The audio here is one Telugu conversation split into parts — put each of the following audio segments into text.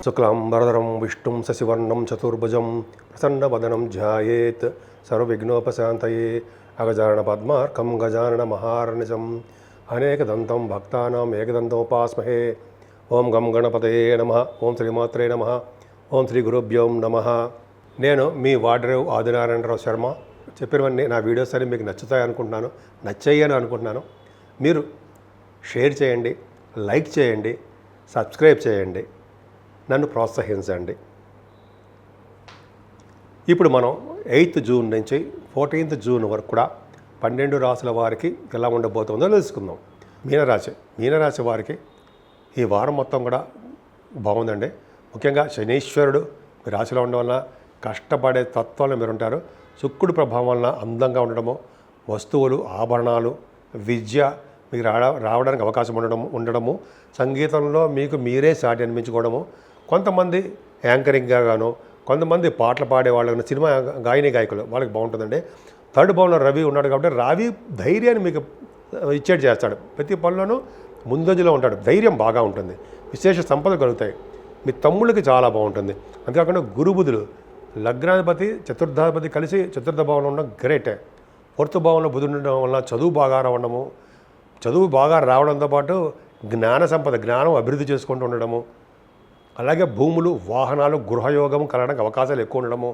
శుక్లాంబరధరం విష్ణుం శశివర్ణం చతుర్భుజం ప్రసన్నవదనం ధ్యాయేత్ సర్వవిఘ్నోపశాంతయే అగజానన పద్మార్కం గజానన మహార్నిజం అనేకదంతం భక్తానాం ఏకదంతోపాస్మహే. ఓం గం గణపతయే నమః. ఓం శ్రీమాత్రే నమః. ఓం శ్రీ గురుభ్యోం నమః. నేను మీ వాడరేవు ఆదినారాయణరావు శర్మ. చెప్పినవన్నీ నా వీడియోస్ అని మీకు నచ్చుతాయి అనుకుంటున్నాను, నచ్చాయని అనుకుంటున్నాను. మీరు షేర్ చేయండి, లైక్ చేయండి, సబ్స్క్రైబ్ చేయండి, నన్ను ప్రోత్సహించండి. ఇప్పుడు మనం 8th జూన్ నుంచి 14th జూన్ వరకు కూడా 12 రాశుల వారికి ఎలా ఉండబోతుందో తెలుసుకుందాం. మీనరాశి వారికి ఈ వారం మొత్తం కూడా బాగుందండి. ముఖ్యంగా శనీశ్వరుడు మీ రాశిలో ఉండడం వల్ల కష్టపడే తత్వాలు మీరు ఉంటారు. శుక్రుడి ప్రభావం వలన అందంగా ఉండడము, వస్తువులు, ఆభరణాలు, విద్య మీకు రావడానికి అవకాశం ఉండడము, సంగీతంలో మీకు మీరే సాటి అనిపించుకోవడము, కొంతమంది యాంకరింగ్గా గాను, కొంతమంది పాటలు పాడేవాళ్ళు, సినిమా గాయకులు వాళ్ళకి బాగుంటుందండి. 3rd భావంలో రవి ఉన్నాడు కాబట్టి రవి ధైర్యాన్ని మీకు ఇచ్చేట్ చేస్తాడు. ప్రతి పనిలోనూ ముందంజలో ఉంటాడు, ధైర్యం బాగా ఉంటుంది, విశేష సంపదలు కలుగుతాయి. మీ తమ్ముళ్ళకి చాలా బాగుంటుంది. అంతేకాకుండా గురుబుధులు లగ్నాధిపతి చతుర్థాధిపతి కలిసి చతుర్థ భావంలో ఉండడం గ్రేటే. 4th భావంలో బుధుడు ఉండడం వల్ల చదువు బాగా రావడంతో పాటు జ్ఞాన సంపద, జ్ఞానం అభివృద్ధి చేసుకుంటూ ఉండడము, అలాగే భూములు, వాహనాలు, గృహయోగం కలగడానికి అవకాశాలు ఎక్కువ ఉండడము,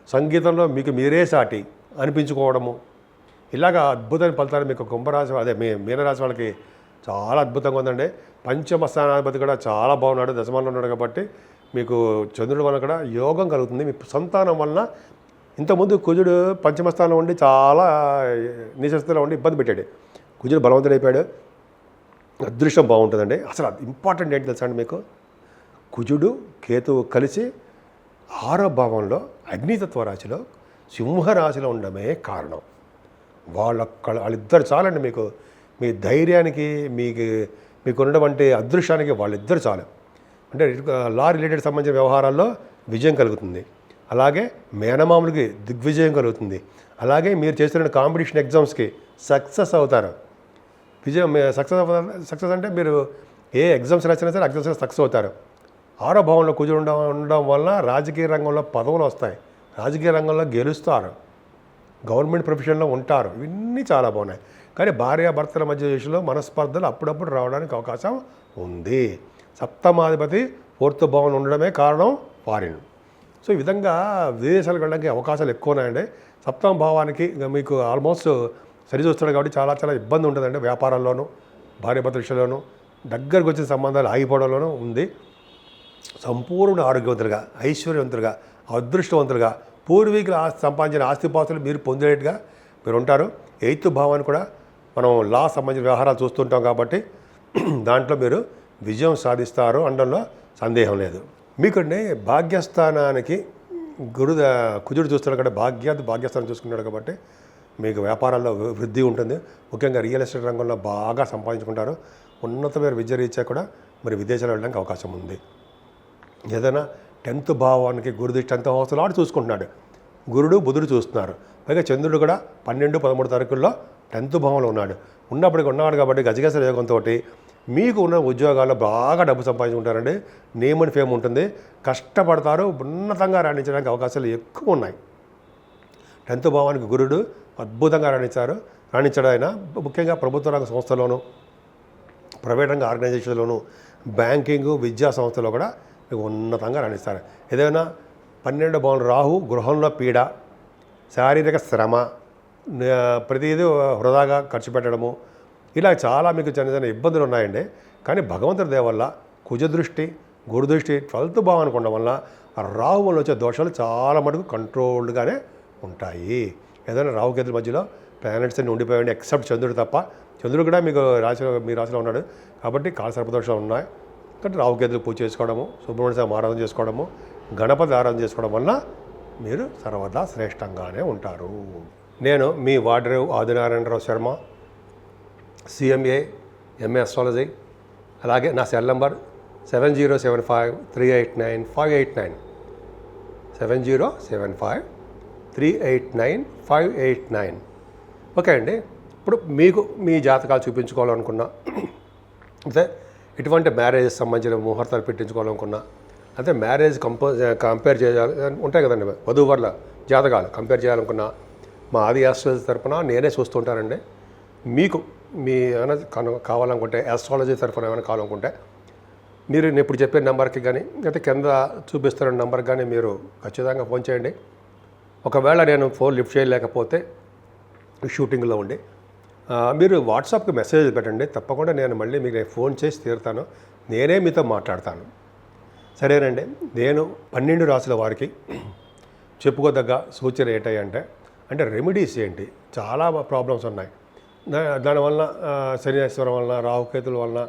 సంగీతంలో మీకు మీరే సాటి అనిపించుకోవడము, ఇలాగా అద్భుతమైన ఫలితాలు మీకు కుంభరాశి మీనరాశి వాళ్ళకి చాలా అద్భుతంగా ఉందండి. పంచమ స్థానాధిపతి కూడా చాలా బాగున్నాడు, దశమంలో ఉన్నాడు కాబట్టి మీకు చంద్రుడి వల్ల కూడా యోగం కలుగుతుంది. మీ సంతానం వలన ఇంతకుముందు కుజుడు పంచమ స్థానంలో ఉండి చాలా నీచస్థితిలో ఉండి ఇబ్బంది పెట్టాడు. కుజుడు బలవంతుడైపోయాడు, అదృష్టం బాగుంటుందండి. అసలు ఇంపార్టెంట్ ఏంటి తెలుసా అండి, మీకు కుజుడు కేతువు కలిసి 6వ భావంలో అగ్నితత్వ రాశిలో సింహరాశిలో ఉండడమే కారణం. వాళ్ళిద్దరు చాలండి మీకు, మీ ధైర్యానికి, మీకు ఉన్నటువంటి అదృష్టానికి వాళ్ళిద్దరు చాలు. అంటే లా రిలేటెడ్ సంబంధించిన వ్యవహారాల్లో విజయం కలుగుతుంది, అలాగే మేనమామలకి దిగ్విజయం కలుగుతుంది, అలాగే మీరు చేస్తున్న కాంపిటీషన్ ఎగ్జామ్స్కి సక్సెస్ అవుతారు. సక్సెస్ అంటే మీరు ఏ ఎగ్జామ్స్ రాసినా సరే ఎగ్జామ్స్ సక్సెస్ అవుతారు. 6వ భావంలో కుజుడు ఉండడం వల్ల రాజకీయ రంగంలో పదవులు వస్తాయి, రాజకీయ రంగంలో గెలుస్తారు, గవర్నమెంట్ ప్రొఫెషన్లో ఉంటారు. ఇవన్నీ చాలా బాగున్నాయి. కానీ భార్యాభర్తల మధ్య విషయంలో మనస్పర్ధలు అప్పుడప్పుడు రావడానికి అవకాశం ఉంది. 7వ 4th భావంలో ఉండడమే కారణం ఫారిన్. సో ఈ విధంగా విదేశాలకు వెళ్ళడానికి అవకాశాలు ఎక్కువ ఉన్నాయండి. 7వ భావానికి మీకు ఆల్మోస్ట్ సరిచూస్తాడు కాబట్టి చాలా చాలా ఇబ్బంది ఉంటుందండి. వ్యాపారాల్లోనూ, భార్యాభర్తల విషయంలోనూ, దగ్గరకు వచ్చిన సంబంధాలు ఆగిపోవడంలోనూ ఉంది. సంపూర్ణ ఆరోగ్యవంతులుగా, ఐశ్వర్యవంతులుగా, అదృష్టవంతులుగా, పూర్వీకులు సంపాదించిన ఆస్తిపాస్తులు మీరు పొందేట్టుగా మీరు ఉంటారు. 8th భావాన్ని కూడా మనం లా సంబంధించిన వ్యవహారాలు చూస్తుంటాం కాబట్టి దాంట్లో మీరు విజయం సాధిస్తారు అనడంలో సందేహం లేదు. మీకండి భాగ్యస్థానానికి కుజుడు చూస్తున్నాడు కాబట్టి భాగ్యస్థానం చూసుకున్నాడు కాబట్టి మీకు వ్యాపారాల్లో వృద్ధి ఉంటుంది. ముఖ్యంగా రియల్ ఎస్టేట్ రంగంలో బాగా సంపాదించుకుంటారు. ఉన్నతమైన విద్య రీత్యా కూడా మరి విదేశాలు వెళ్ళడానికి అవకాశం ఉంది. ఏదైనా 10th భావానికి గురుడు 10th హౌస్లో చూసుకుంటున్నాడు, గురుడు బుధుడు చూస్తున్నారు. పైగా చంద్రుడు కూడా 12, 13 తారీఖుల్లో 10th భావంలో ఉన్నాడు కాబట్టి గజగజ యోగంతో మీకు ఉన్న ఉద్యోగాల్లో బాగా డబ్బు సంపాదించుకుంటారండి. నేమ్ అండ్ ఫేమ్ ఉంటుంది, కష్టపడతారు, ఉన్నతంగా రాణించడానికి అవకాశాలు ఎక్కువ ఉన్నాయి. 10th భావానికి గురుడు అద్భుతంగా రాణించాడు. ఆయన ముఖ్యంగా ప్రభుత్వ రంగ సంస్థలోను, ప్రైవేట్ రంగ ఆర్గనైజేషన్లోను, బ్యాంకింగ్, విద్యా సంస్థలో కూడా మీకు ఉన్నతంగా రాణిస్తారు. ఏదైనా 12వ భావం రాహు గృహంలో పీడ, శారీరక శ్రమ, ప్రతిదీ వృధాగా ఖర్చు పెట్టడము, ఇలా చాలా మీకు చిన్న చిన్న ఇబ్బందులు ఉన్నాయండి. కానీ భగవంతుడి దయ వల్ల కుజదృష్టి, గురుదృష్టి 12th భావానికి ఉండడం వల్ల రాహు వల్ల వచ్చే దోషాలు చాలా మటుకు కంట్రోల్డ్గానే ఉంటాయి. ఏదైనా రాహుకేతుల మధ్యలో ప్లానెట్స్ అన్ని ఉండిపోయాయండి, ఎక్సెప్ట్ చంద్రుడు తప్ప. చంద్రుడు కూడా మీ రాశిలో ఉన్నాడు కాబట్టి కాల సర్పదోషాలు ఉన్నాయి. కాబట్టి రాహుకేతులు పూజ చేసుకోవడము, సుబ్రహ్మణ్య స్వామి ఆరాధన చేసుకోవడము, గణపతి ఆరాధన చేసుకోవడం వల్ల మీరు సర్వదా శ్రేష్టంగానే ఉంటారు. నేను మీ Vadarevu Adinarayanarao Sharma, CMA, MA astrology. అలాగే నా సెల్ నంబర్ 7075389589, 7075389589. ఓకే అండి. ఇప్పుడు మీకు మీ జాతకాలు చూపించుకోవాలనుకున్నా, అంటే ఇటువంటి మ్యారేజెస్ సంబంధించిన ముహూర్తాలు పెట్టించుకోవాలనుకున్నా, అంటే మ్యారేజ్ కంపేర్ చేయాలి ఉంటాయి కదండి, వధూవరుల జాతకాలు కంపేర్ చేయాలనుకున్న మా ఆది ఆస్ట్రాలజీ తరఫున నేనే చూస్తుంటానండి. మీకు మీ ఏమైనా కావాలనుకుంటే ఆస్ట్రాలజీ తరఫున ఏమైనా కావాలనుకుంటే మీరు నేను ఇప్పుడు చెప్పే నెంబర్కి కానీ లేకపోతే కింద చూపిస్తున్న నెంబర్కి కానీ మీరు ఖచ్చితంగా ఫోన్ చేయండి. ఒకవేళ నేను ఫోన్ లిఫ్ట్ చేయలేకపోతే షూటింగ్లో ఉండి మీరు వాట్సాప్కి మెసేజ్ పెట్టండి, తప్పకుండా నేను మళ్ళీ మీకు ఫోన్ చేసి తీరుతాను, నేనే మీతో మాట్లాడతాను. సరేనండి. నేను 12 రాసుల వారికి చెప్పుకోదగ్గ సూచన అంటే రెమెడీస్ ఏంటి, చాలా ప్రాబ్లమ్స్ ఉన్నాయి. దానివల్ల శనీశ్వరం వలన, రాహుకేతుల వలన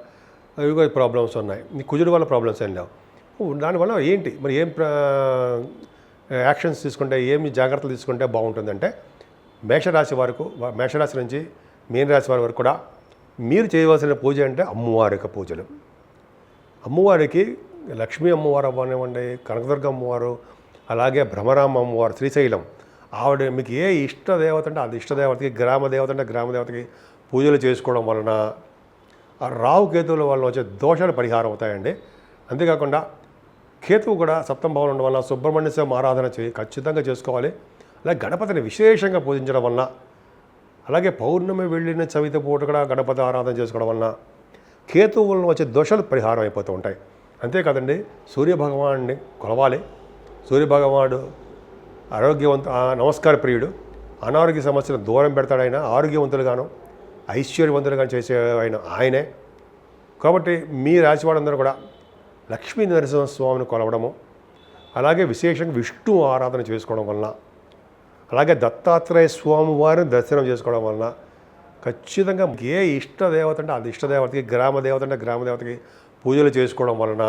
ఇవి ప్రాబ్లమ్స్ ఉన్నాయి. కుజుడు వల్ల ప్రాబ్లమ్స్ ఏం లేవు. దానివల్ల ఏంటి మరి ఏం యాక్షన్స్ తీసుకుంటే, ఏమి జాగ్రత్తలు తీసుకుంటే బాగుంటుందంటే మేషరాశి నుంచి మీనరాశి వారి వరకు కూడా మీరు చేయవలసిన పూజ అంటే అమ్మవారి యొక్క పూజలు. అమ్మవారికి లక్ష్మీ అమ్మవారు అవ్వనివ్వండి, కనకదుర్గ అమ్మవారు, అలాగే భ్రమరామ అమ్మవారు, శ్రీశైలం ఆవిడ మీకు ఏ ఇష్టదేవత అంటే అది ఇష్టదేవతకి, గ్రామదేవత అంటే గ్రామదేవతకి పూజలు చేసుకోవడం వలన ఆ రాహు కేతువుల వలన వచ్చే దోషాలు పరిహారం అవుతాయండి. అంతేకాకుండా కేతువు కూడా సప్తమ భావంలో ఉండడం వల్ల సుబ్రహ్మణ్య స్వామి ఆరాధన ఖచ్చితంగా చేసుకోవాలి. అలాగే గణపతిని విశేషంగా పూజించడం వలన, అలాగే పౌర్ణమి వెళ్ళిన చవితి పూట కూడా గణపతి ఆరాధన చేసుకోవడం వలన కేతువు వలన వచ్చే దోషాలు పరిహారం అయిపోతూ ఉంటాయి. అంతేకాదండి, సూర్యభగవాన్ని కొలవాలి. సూర్యభగవానుడు నమస్కార ప్రియుడు, అనారోగ్య సమస్యలను దూరం పెడతాడు. ఆయన ఆరోగ్యవంతులుగాను ఐశ్వర్యవంతులుగాను చేసే ఆయనే. కాబట్టి మీ రాశి వాళ్ళందరూ కూడా లక్ష్మీ నరసింహస్వామిని కొలవడము, అలాగే విశేషంగా విష్ణు ఆరాధన చేసుకోవడం వలన, అలాగే దత్తాత్రేయ స్వామి వారిని దర్శనం చేసుకోవడం వలన ఖచ్చితంగా ఏ ఇష్టదేవత అంటే అది ఇష్టదేవతకి, గ్రామదేవత అంటే గ్రామదేవతకి పూజలు చేసుకోవడం వలన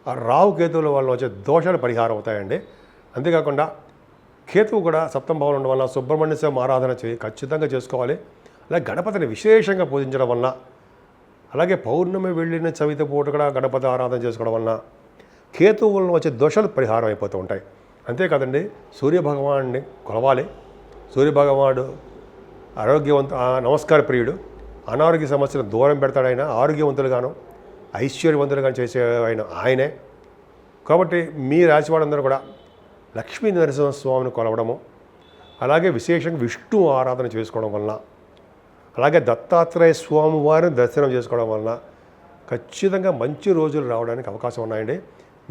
ఆ రాహు కేతువుల వలన వచ్చే దోషాలు పరిహారం అవుతాయండి. అంతేకాకుండా కేతువు కూడా సప్తమ భావంలో ఉండడం వల్ల సుబ్రహ్మణ్య స్వామి ఆరాధన ఖచ్చితంగా చేసుకోవాలి. అలాగే గణపతిని విశేషంగా పూజించడం వలన, అలాగే పౌర్ణమి వెళ్ళిన చవితి పూట కూడా గణపతి ఆరాధన చేసుకోవడం వలన కేతువు వలన వచ్చే దోషాలు పరిహారం అయిపోతూ ఉంటాయి. అంతేకాదండి, సూర్యభగవాన్ని కొలవాలి. సూర్యభగవానుడు నమస్కార ప్రియుడు, అనారోగ్య సమస్యలను దూరం పెడతాడు. ఆయన ఆరోగ్యవంతులుగాను ఐశ్వర్యవంతులుగాను చేసే ఆయనే. కాబట్టి మీ రాశి వాళ్ళందరూ కూడా లక్ష్మీ నరసింహస్వామిని కొలవడము, అలాగే విశేషంగా విష్ణు ఆరాధన చేసుకోవడం వలన, అలాగే దత్తాత్రేయ స్వామి వారిని దర్శనం చేసుకోవడం వలన ఖచ్చితంగా మంచి రోజులు రావడానికి అవకాశం ఉన్నాయండి.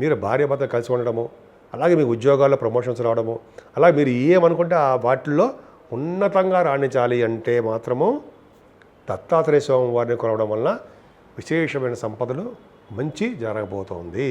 మీరు భార్యాభర్త కలిసి ఉండడము, అలాగే మీ ఉద్యోగాల్లో ప్రమోషన్స్ రావడము, అలాగే మీరు ఏమనుకుంటే ఆ వాటిల్లో ఉన్నతంగా రాణించాలి అంటే మాత్రము దత్తాత్రేయ స్వామి వారిని కొలవడం వలన విశేషమైన సంపదలు మంచి జరగబోతోంది.